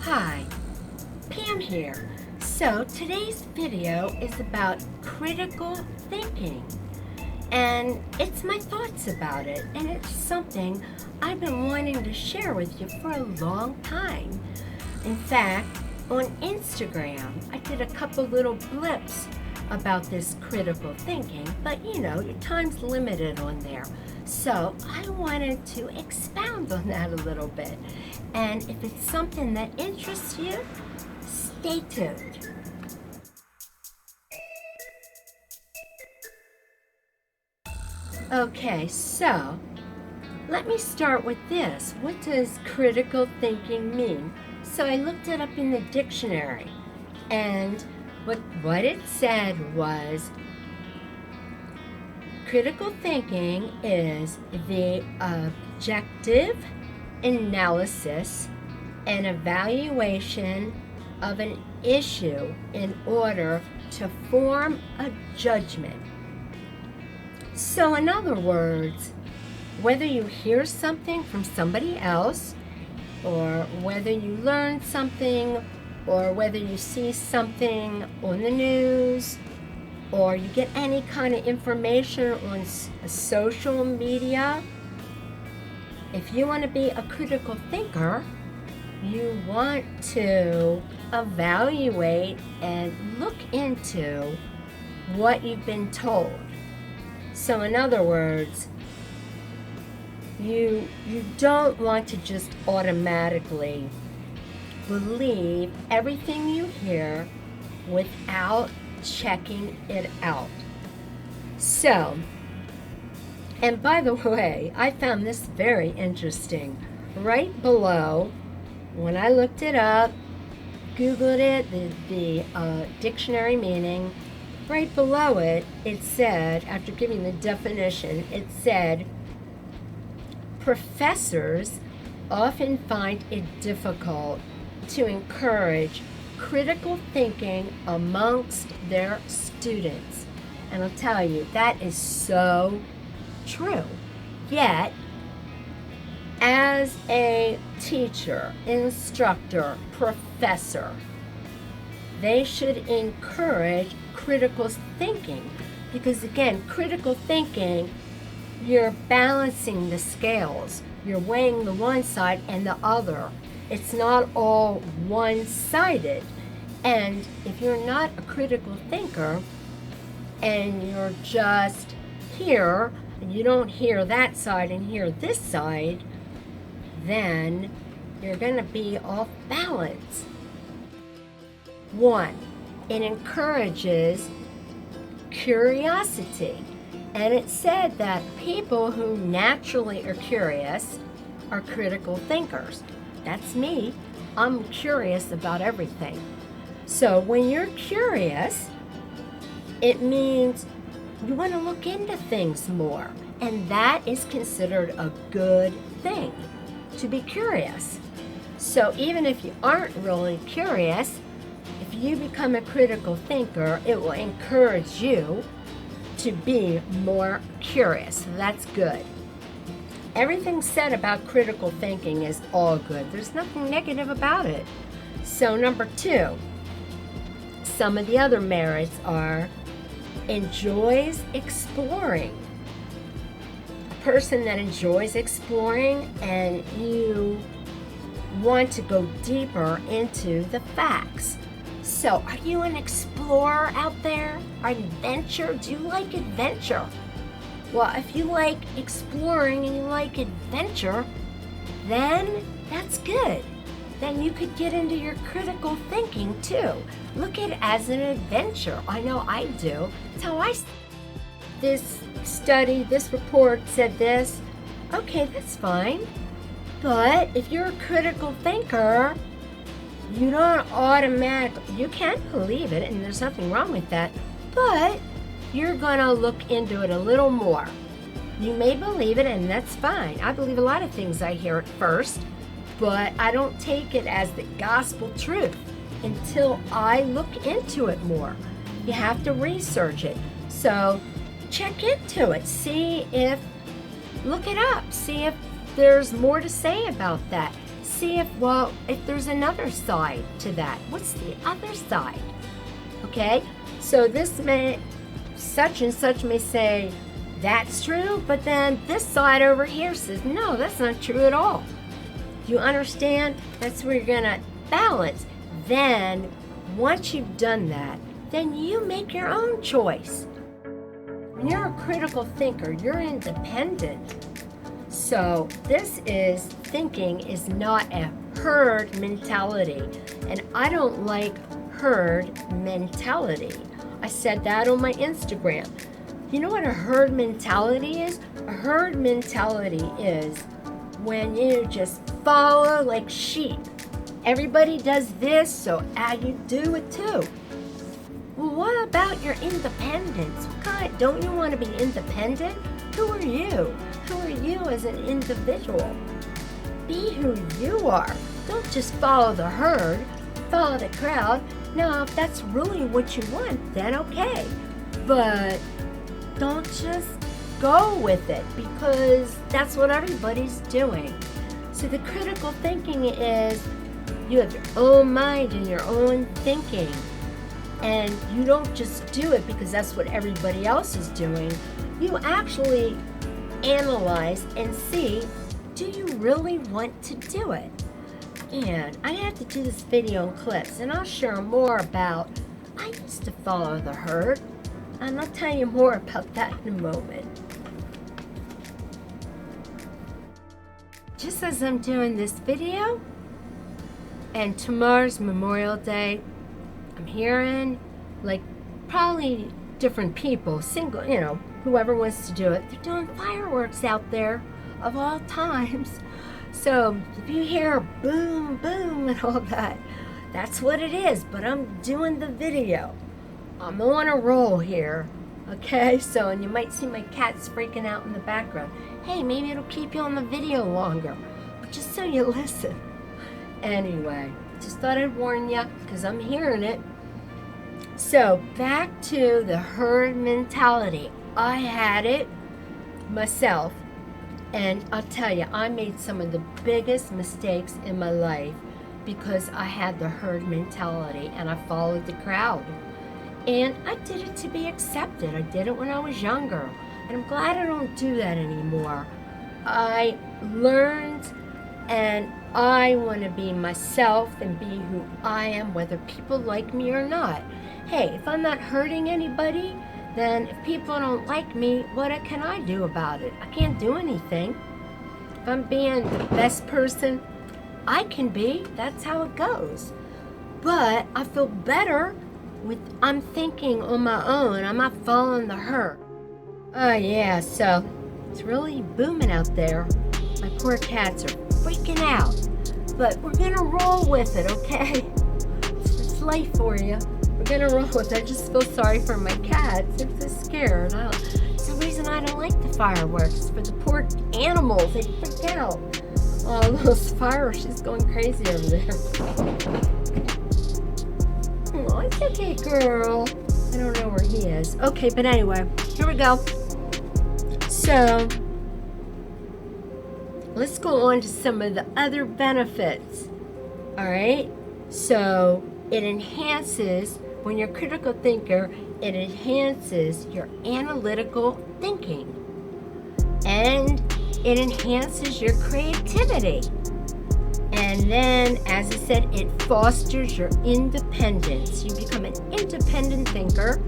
Hi, Pam here. So today's video is about critical thinking, and it's my thoughts about it, and it's something I've been wanting to share with you for a long time. In fact, on Instagram, I did a couple little blips about this critical thinking, but your time's limited on there. So I wanted to expound on that a little bit. And if it's something that interests you, stay tuned. Okay, so let me start with this. What does critical thinking mean? So I looked it up in the dictionary, and what it said was critical thinking is the objective analysis and evaluation of an issue in order to form a judgment. So in other words, whether you hear something from somebody else, or whether you learn something, or whether you see something on the news, or you get any kind of information on social media, if you want to be a critical thinker, you want to evaluate and look into what you've been told. So in other words, you don't want to just automatically believe everything you hear without checking it out. So, and by the way, I found this very interesting. Right below, when I looked it up, Googled it, the dictionary meaning, right below it, it said, after giving the definition, it said, professors often find it difficult to encourage critical thinking amongst their students. And I'll tell you, that is so true. Yet, as a teacher, instructor, professor, they should encourage critical thinking, because again, critical thinking, you're balancing the scales. You're weighing the one side and the other. It's not all one-sided. And if you're not a critical thinker and you're just here, and you don't hear that side and hear this side, then you're going to be off balance. One, it encourages curiosity. And it said that people who naturally are curious are critical thinkers. That's me. I'm curious about everything. So when you're curious, it means you want to look into things more. And that is considered a good thing, to be curious. So even if you aren't really curious, if you become a critical thinker, it will encourage you to be more curious. So that's good. Everything said about critical thinking is all good. There's nothing negative about it. So number 2, some of the other merits are enjoys exploring. A person that enjoys exploring and you want to go deeper into the facts. So, are you an explorer out there? Adventure? Do you like adventure? Well, if you like exploring and you like adventure, then that's good. Then you could get into your critical thinking too. Look at it as an adventure. I know I do. That's how this study, this report said this. Okay, that's fine. But if you're a critical thinker, you don't automatically, you can believe it, and there's nothing wrong with that, but you're going to look into it a little more. You may believe it, and that's fine. I believe a lot of things I hear at first, but I don't take it as the gospel truth until I look into it more. You have to research it. So check into it. Look it up. See if there's more to say about that. see if there's another side to that. What's the other side? Okay, so such and such may say, that's true, but then this side over here says, no, that's not true at all. You understand? That's where you're gonna balance. Then, once you've done that, then you make your own choice. When you're a critical thinker, you're independent. So thinking is not a herd mentality. And I don't like herd mentality. I said that on my Instagram. You know what a herd mentality is? A herd mentality is when you just follow like sheep. Everybody does this, so you do it too. Well, what about your independence? Don't you want to be independent? Who are you? Who are you as an individual? Be who you are. Don't just follow the herd, follow the crowd. Now, if that's really what you want, then okay. But don't just go with it because that's what everybody's doing. So the critical thinking is you have your own mind and your own thinking. And you don't just do it because that's what everybody else is doing. You actually analyze and see, do you really want to do it? And I have to do this video in clips, and I'll share more about, I used to follow the herd, and I'll tell you more about that in a moment. Just as I'm doing this video, and tomorrow's Memorial Day, I'm hearing, like, probably different people, whoever wants to do it, they're doing fireworks out there of all times. So if you hear boom, boom, and all that, that's what it is. But I'm doing the video. I'm on a roll here. Okay, so, and you might see my cats freaking out in the background. Hey, maybe it'll keep you on the video longer. But just so you listen. Anyway, just thought I'd warn you, because I'm hearing it. So, back to the herd mentality. I had it myself. And I'll tell you, I made some of the biggest mistakes in my life because I had the herd mentality and I followed the crowd. And I did it to be accepted. I did it when I was younger. And I'm glad I don't do that anymore. I learned and I want to be myself and be who I am, whether people like me or not. Hey, if I'm not hurting anybody, then if people don't like me, what can I do about it? I can't do anything. If I'm being the best person I can be, that's how it goes. But I feel better I'm thinking on my own. I'm not following the herd. Oh yeah, so it's really booming out there. My poor cats are freaking out. But we're gonna roll with it, okay? It's life for you. We're gonna roll with it. I just feel sorry for my cats. They're so scared. For some reason I don't like the fireworks. For the poor animals, they freak out. Oh, those fireworks, she's going crazy over there. Oh, it's okay, girl. I don't know where he is. Okay, but anyway, here we go. So, let's go on to some of the other benefits. All right? So, it enhances, when you're a critical thinker, it enhances your analytical thinking. And it enhances your creativity. And then, as I said, it fosters your independence. You become an independent thinker,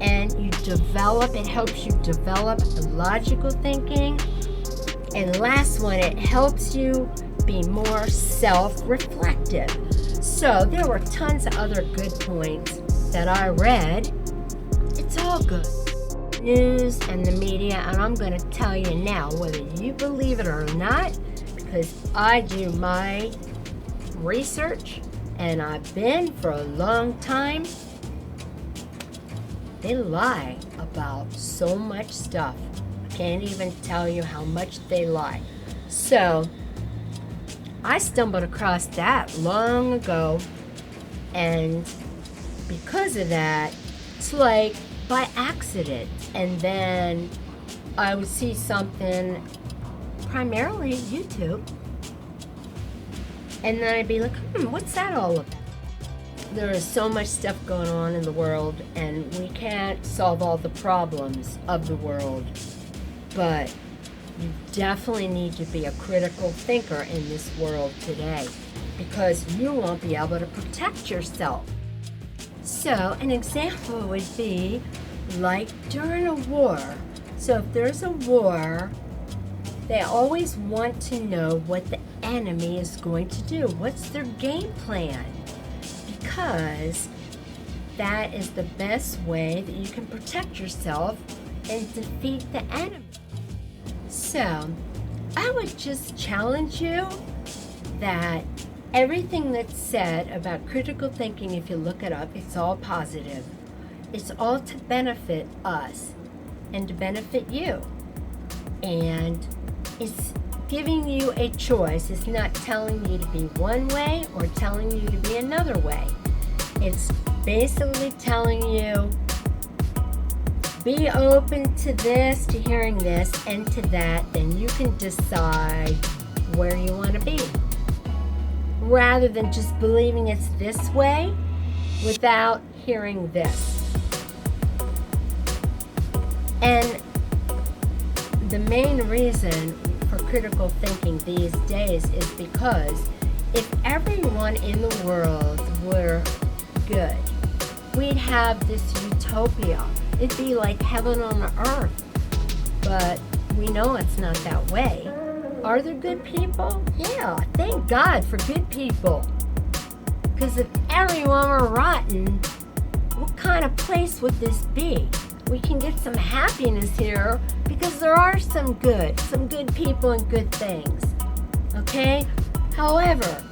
and it helps you develop logical thinking. And last one, it helps you be more self-reflective. So there were tons of other good points that I read. It's all good. News and the media, and I'm going to tell you now, whether you believe it or not, because I do my research, and I've been for a long time, they lie about so much stuff. I can't even tell you how much they lie. So, I stumbled across that long ago, and because of that, it's like by accident. And then I would see something, primarily YouTube, And then I'd be like, what's that all about? There is so much stuff going on in the world, and we can't solve all the problems of the world. But you definitely need to be a critical thinker in this world today, because you won't be able to protect yourself. So an example would be like during a war. So if there's a war, they always want to know what the enemy is going to do. What's their game plan? Because that is the best way that you can protect yourself and defeat the enemy. So I would just challenge you that everything that's said about critical thinking, if you look it up, it's all positive. It's all to benefit us and to benefit you. And it's giving you a choice. It's not telling you to be one way or telling you to be another way. It's basically telling you, be open to this, to hearing this, and to that, then you can decide where you want to be. Rather than just believing it's this way without hearing this. And the main reason for critical thinking these days is because if everyone in the world were good, we'd have this utopia. It'd be like heaven on earth. But we know it's not that way. Are there good people? Yeah, thank God for good people. Because if everyone were rotten, what kind of place would this be? We can get some happiness here because there are some good people and good things. Okay? However,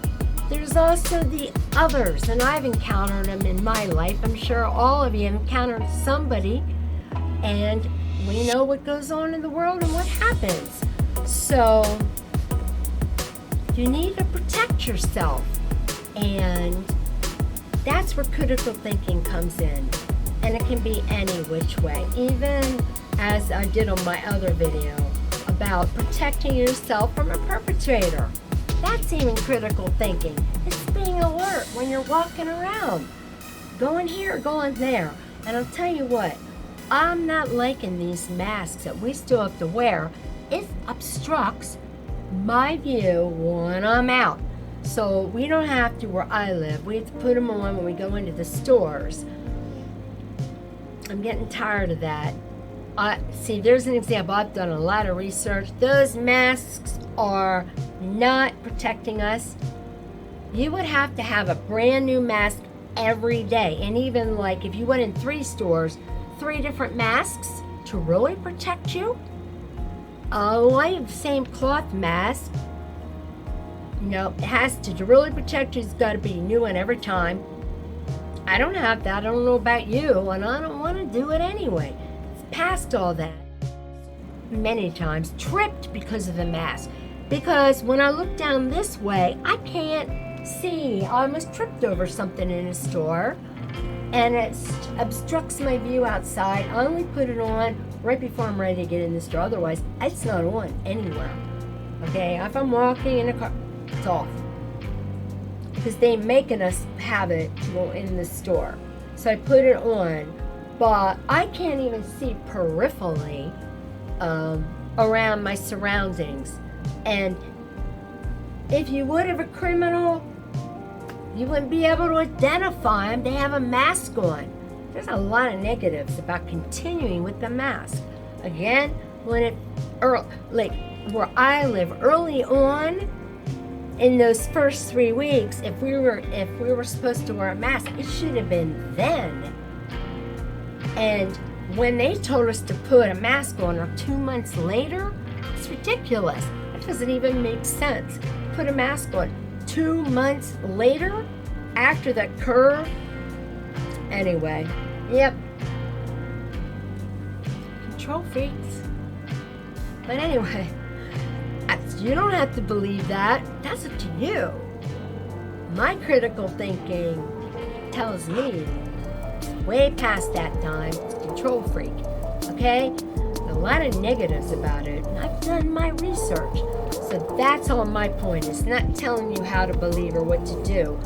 there's also the others, and I've encountered them in my life. I'm sure all of you have encountered somebody, and we know what goes on in the world and what happens. So you need to protect yourself, and that's where critical thinking comes in. And it can be any which way, even as I did on my other video about protecting yourself from a perpetrator. That's even critical thinking. It's being alert when you're walking around, going here, going there. And I'll tell you what, I'm not liking these masks that we still have to wear. It obstructs my view when I'm out. So we don't have to where I live. We have to put them on when we go into the stores. I'm getting tired of that. See, there's an example. I've done a lot of research. Those masks are not protecting us. You would have to have a brand new mask every day. And even like if you went in 3 stores, 3 different masks to really protect you. Oh, I have the same cloth mask. No, it has to really protect you. It's got to be a new one every time. I don't have that. I don't know about you, and I don't want to do it anyway. It's past all that. Many times tripped because of the mask. Because when I look down this way, I can't see. I almost tripped over something in a store, and it obstructs my view outside. I only put it on right before I'm ready to get in the store. Otherwise, it's not on anywhere. Okay, if I'm walking in a car, it's off. Because they're making us have it to go in the store. So I put it on, but I can't even see peripherally around my surroundings. And if you would have a criminal, you wouldn't be able to identify them. They have a mask on. There's a lot of negatives about continuing with the mask. Again, when like where I live, early on, in those first 3 weeks, if we were supposed to wear a mask, it should have been then. And when they told us to put a mask on, or 2 months later, it's ridiculous. That doesn't even make sense. Put a mask on 2 months later, after that curve. Anyway, yep. Control freaks. But anyway. You don't have to believe that. That's up to you. My critical thinking tells me it's way past that time. It's a control freak. Okay? A lot of negatives about it. And I've done my research. So that's all my point. It's not telling you how to believe or what to do,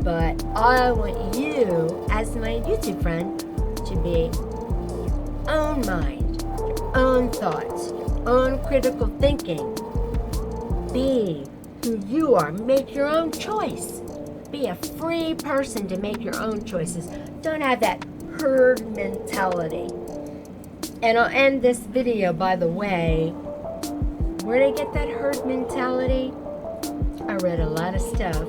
but I want you, as my YouTube friend, to be your own mind, your own thoughts, your own critical thinking. Be who you are. Make your own choice. Be a free person to make your own choices. Don't have that herd mentality. And I'll end this video, by the way. Where did I get that herd mentality? I read a lot of stuff,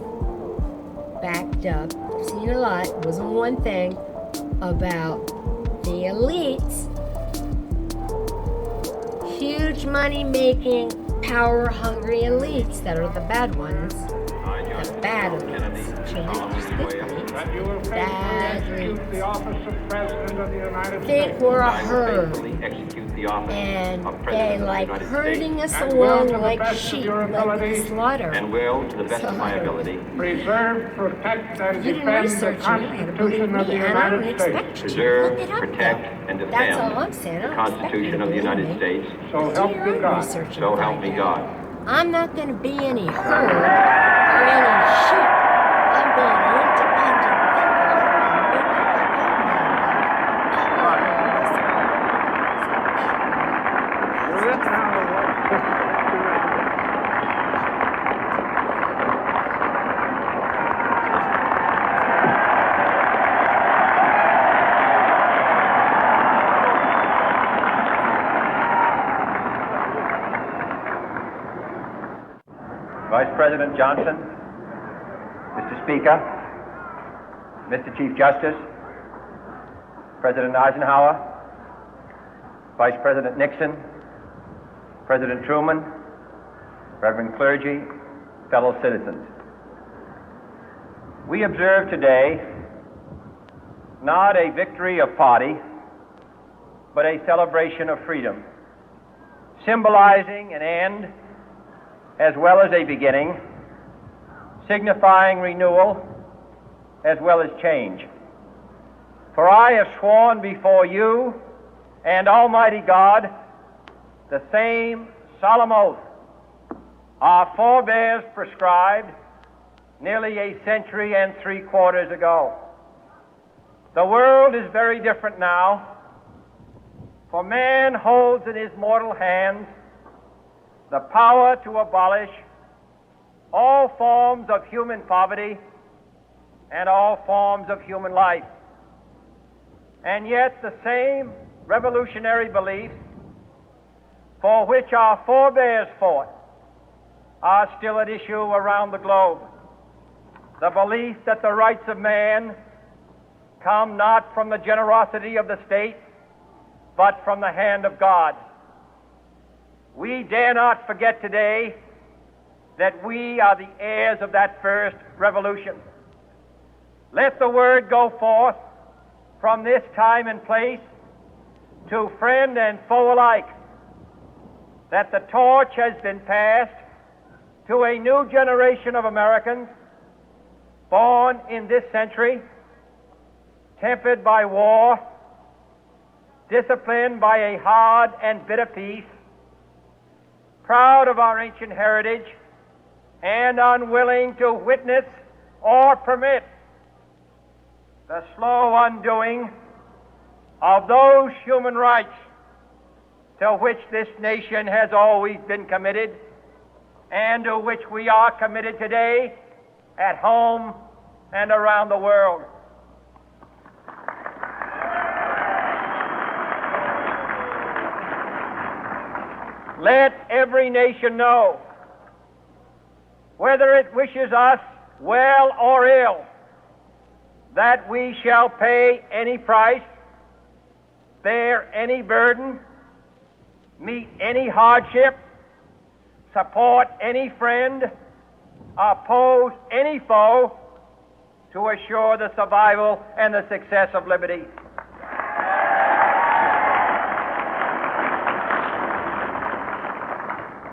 backed up, seen a lot. It wasn't one thing about the elites, huge money-making, power-hungry elites that are the bad ones. The bad elites. Actually, not just good elites. Bad elites. Think we're a herd. And they like herding us along like sheep ready to slaughter. And will, to the best of my ability, preserve, protect, and You didn't defend research the it. You had to believe Constitution of the me, and I don't United expect States. you to. Look preserve, it up, protect, though. and That's all defend I'm saying. I the don't expect you Constitution to of the believe United me. States. So Do help your you own God. research and So help find me out. God. I'm not going to be any herd or any sheep. I'm being an independent thinker. Vice President Johnson, Mr. Speaker, Mr. Chief Justice, President Eisenhower, Vice President Nixon, President Truman, Reverend clergy, fellow citizens. We observe today not a victory of party, but a celebration of freedom, symbolizing an end as well as a beginning, signifying renewal as well as change. For I have sworn before you and Almighty God the same solemn oath our forebears prescribed nearly a century and 3/4 ago. The world is very different now, for man holds in his mortal hands the power to abolish all forms of human poverty and all forms of human life. And yet the same revolutionary beliefs for which our forebears fought are still at issue around the globe. The belief that the rights of man come not from the generosity of the state, but from the hand of God. We dare not forget today that we are the heirs of that first revolution. Let the word go forth from this time and place to friend and foe alike that the torch has been passed to a new generation of Americans born in this century, tempered by war, disciplined by a hard and bitter peace, proud of our ancient heritage, and unwilling to witness or permit the slow undoing of those human rights to which this nation has always been committed and to which we are committed today at home and around the world. Let every nation know, whether it wishes us well or ill, that we shall pay any price, bear any burden, meet any hardship, support any friend, oppose any foe to assure the survival and the success of liberty.